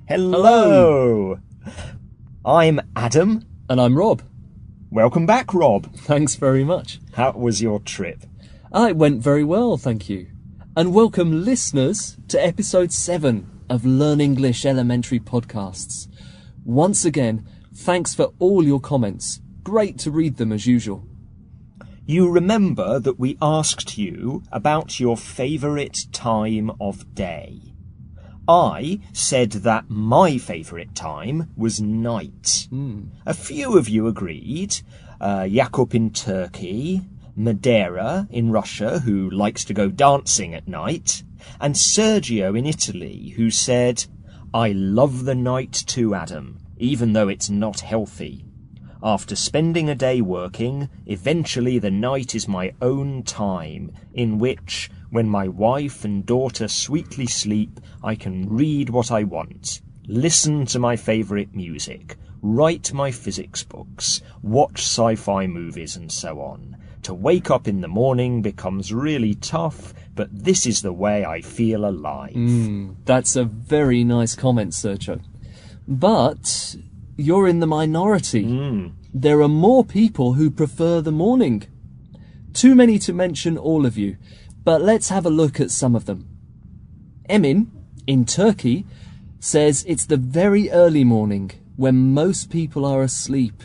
Hello! I'm Adam. And I'm Rob. Welcome back, Rob. Thanks very much. How was your trip? It went very well, thank you. And welcome listeners to episode 7 of Learn English Elementary Podcasts. Once again, thanks for all your comments. Great to read them as usual. You remember that we asked you about your favourite time of day. I said that my favourite time was night. A few of you agreed. Jakub in Turkey, Madeira in Russia, who likes to go dancing at night, and Sergio in Italy, who said, I love the night too, Adam, even though it's not healthy. After spending a day working, eventually the night is my own time, in which, when my wife and daughter sweetly sleep, I can read what I want, listen to my favourite music, write my physics books, watch sci-fi movies and so on. To wake up in the morning becomes really tough, but this is the way I feel alive. That's a very nice comment, Sergio. But you're in the minority. There are more people who prefer the morning. Too many to mention all of you, but let's have a look at some of them. Emin, in Turkey, says it's the very early morning when most people are asleep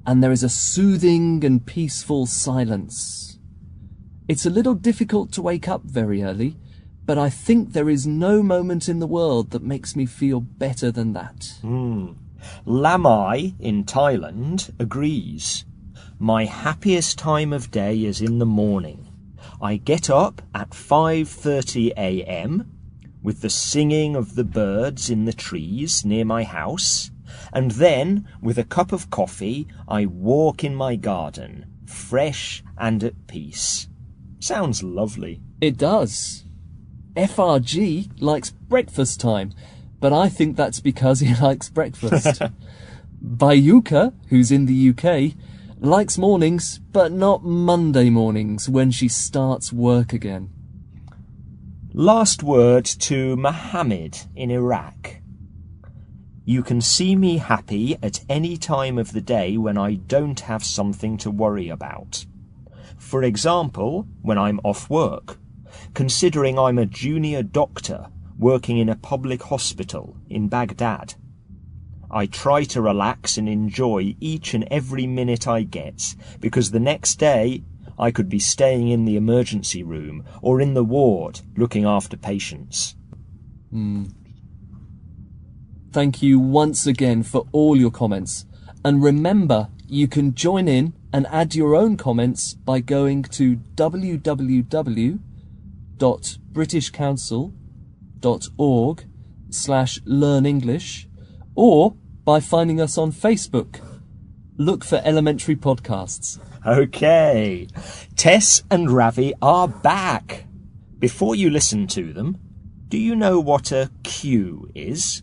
and there is a soothing and peaceful silence. It's a little difficult to wake up very early, but I think there is no moment in the world that makes me feel better than that. Lamai in Thailand agrees. My happiest time of day is in the morning. I get up at 5:30 a.m. with the singing of the birds in the trees near my house, and then, with a cup of coffee, I walk in my garden, fresh and at peace. Sounds lovely. It does. FRG likes breakfast time, but I think that's because he likes breakfast. Bayuka, who's in the UK, likes mornings, but not Monday mornings when she starts work again. Last word to Mohammed in Iraq. You can see me happy at any time of the day when I don't have something to worry about. For example, when I'm off work, considering I'm a junior doctor working in a public hospital in Baghdad. I try to relax and enjoy each and every minute I get, because the next day I could be staying in the emergency room or in the ward looking after patients. Thank you once again for all your comments. And remember, you can join in and add your own comments by going to www.britishcouncil.org/learnenglish or by finding us on Facebook. Look for Elementary Podcasts. Okay, Tess and Ravi are back. Before you listen to them, do you know what a queue is?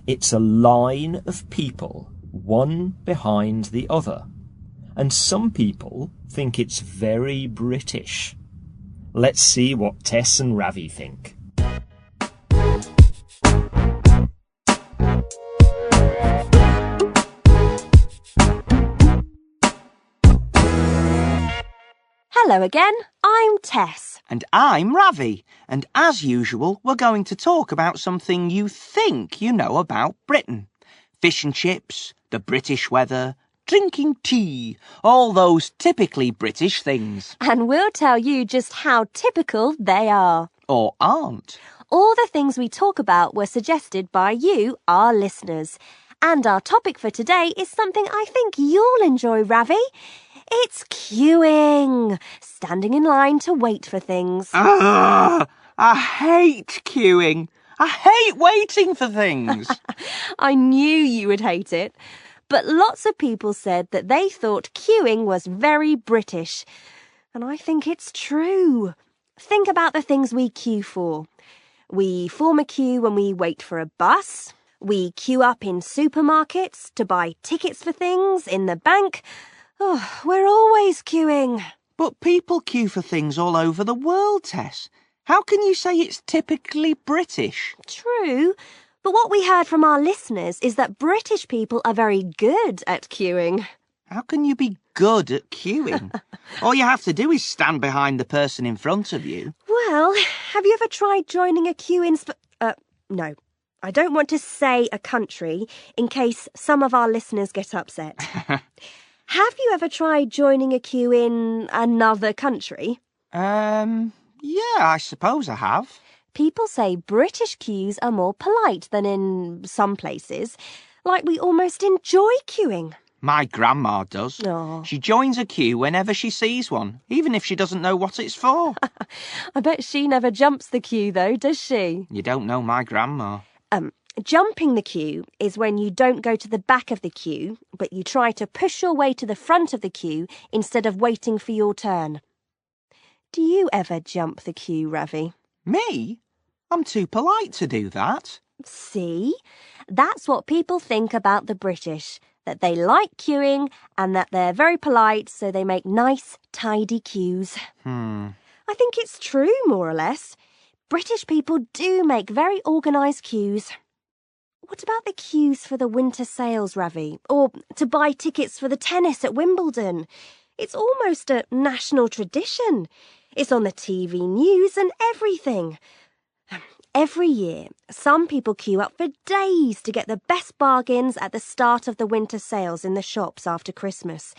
It's a line of people, one behind the other. And some people think it's very British. Let's see what Tess and Ravi think. Hello again, I'm Tess. And I'm Ravi. And as usual, we're going to talk about something you think you know about Britain. Fish and chips, the British weather, drinking tea, all those typically British things. And we'll tell you just how typical they are. Or aren't. All the things we talk about were suggested by you, our listeners. And our topic for today is something I think you'll enjoy, Ravi. It's queuing, standing in line to wait for things. I hate queuing. I hate waiting for things. I knew you would hate it. But lots of people said that they thought queuing was very British. And I think it's true. Think about the things we queue for. We form a queue when we wait for a bus. We queue up in supermarkets to buy tickets for things in the bank. Oh, we're always queuing. But people queue for things all over the world, Tess. How can you say it's typically British? True, But what we heard from our listeners is that British people are very good at queuing. How can you be good at queuing? All you have to do is stand behind the person in front of you. Well, have you ever tried joining a queue in... no. I don't want to say a country in case some of our listeners get upset. Have you ever tried joining a queue in another country? Yeah, I suppose I have. People say British queues are more polite than in some places. Like we almost enjoy queuing. My grandma does. Aw. She joins a queue whenever she sees one, even if she doesn't know what it's for. I bet she never jumps the queue though, does she? You don't know my grandma. Jumping the queue is when you don't go to the back of the queue, but you try to push your way to the front of the queue instead of waiting for your turn. Do you ever jump the queue, Ravi? Me? I'm too polite to do that. See? That's what people think about the British, that they like queuing and that they're very polite, so they make nice, tidy queues. I think it's true, more or less. British people do make very organised queues. What about the queues for the winter sales, Ravi? Or to buy tickets for the tennis at Wimbledon? It's almost a national tradition. It's on the TV news and everything. Every year, some people queue up for days to get the best bargains at the start of the winter sales in the shops after Christmas.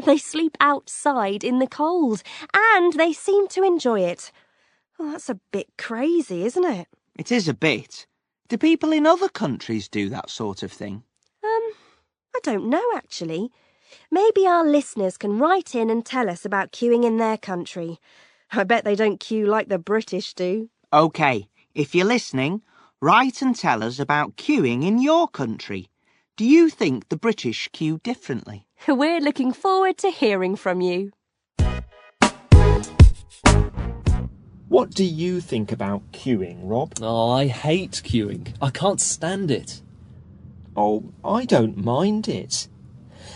They sleep outside in the cold, and they seem to enjoy it. Well, that's a bit crazy, isn't it? It is a bit. Do people in other countries do that sort of thing? I don't know, actually. Maybe our listeners can write in and tell us about queuing in their country. I bet they don't queue like the British do. OK, if you're listening, write and tell us about queuing in your country. Do you think the British queue differently? We're looking forward to hearing from you. What do you think about queuing, Rob? Oh, I hate queuing. I can't stand it. Oh, I don't mind it.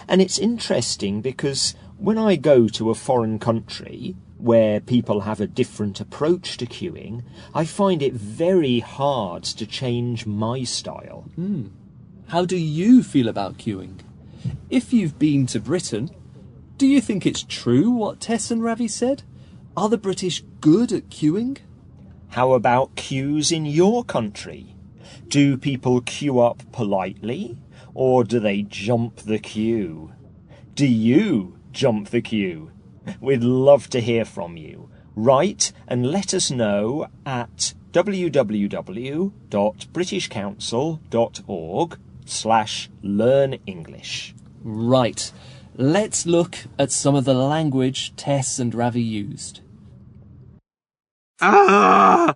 And it's interesting because when I go to a foreign country where people have a different approach to queuing, I find it very hard to change my style. How do you feel about queuing? If you've been to Britain, do you think it's true what Tess and Ravi said? Are the British good at queuing? How about queues in your country? Do people queue up politely, or do they jump the queue? Do you jump the queue? We'd love to hear from you. Write and let us know at www.britishcouncil.org/learnenglish. Right. Let's look at some of the language Tess and Ravi used. I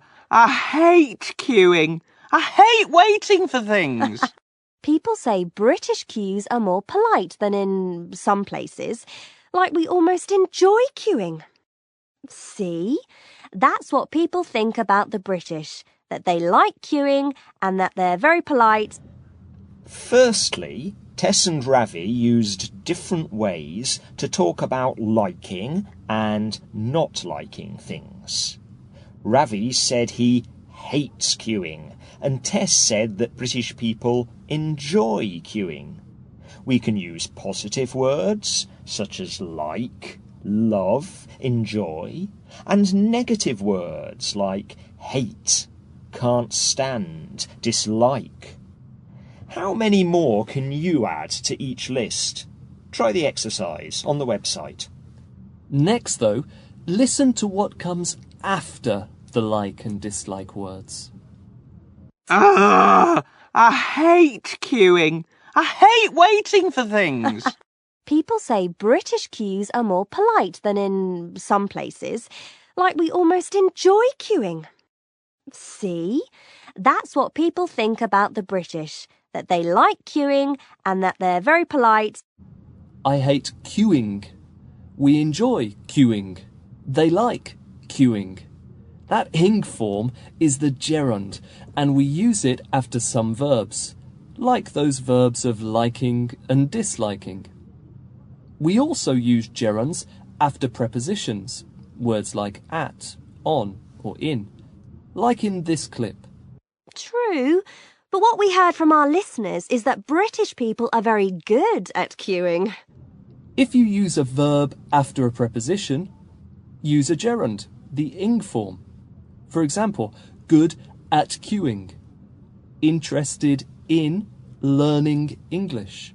hate queuing. I hate waiting for things. People say British queues are more polite than in some places. Like we almost enjoy queuing. See? That's what people think about the British, that they like queuing and that they're very polite. Firstly, Tess and Ravi used different ways to talk about liking and not liking things. Ravi said he hates queuing, and Tess said that British people enjoy queuing. We can use positive words, such as like, love, enjoy, and negative words like hate, can't stand, dislike. How many more can you add to each list? Try the exercise on the website. Next, though, listen to what comes after the like and dislike words. I hate queuing. I hate waiting for things. People say British queues are more polite than in some places. Like we almost enjoy queuing. See? That's what people think about the British, that they like queuing and that they're very polite. I hate queuing. We enjoy queuing. They like queuing. That ing form is the gerund, and we use it after some verbs, like those verbs of liking and disliking. We also use gerunds after prepositions, words like at, on, or in, like in this clip. True, But what we heard from our listeners is that British people are very good at queuing. If you use a verb after a preposition, use a gerund, the ing form. For example, good at queuing. Interested in learning English.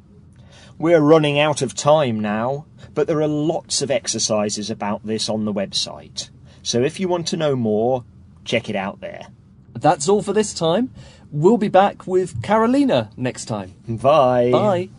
We're running out of time now, but there are lots of exercises about this on the website. So if you want to know more, check it out there. That's all for this time. We'll be back with Carolina next time. Bye. Bye.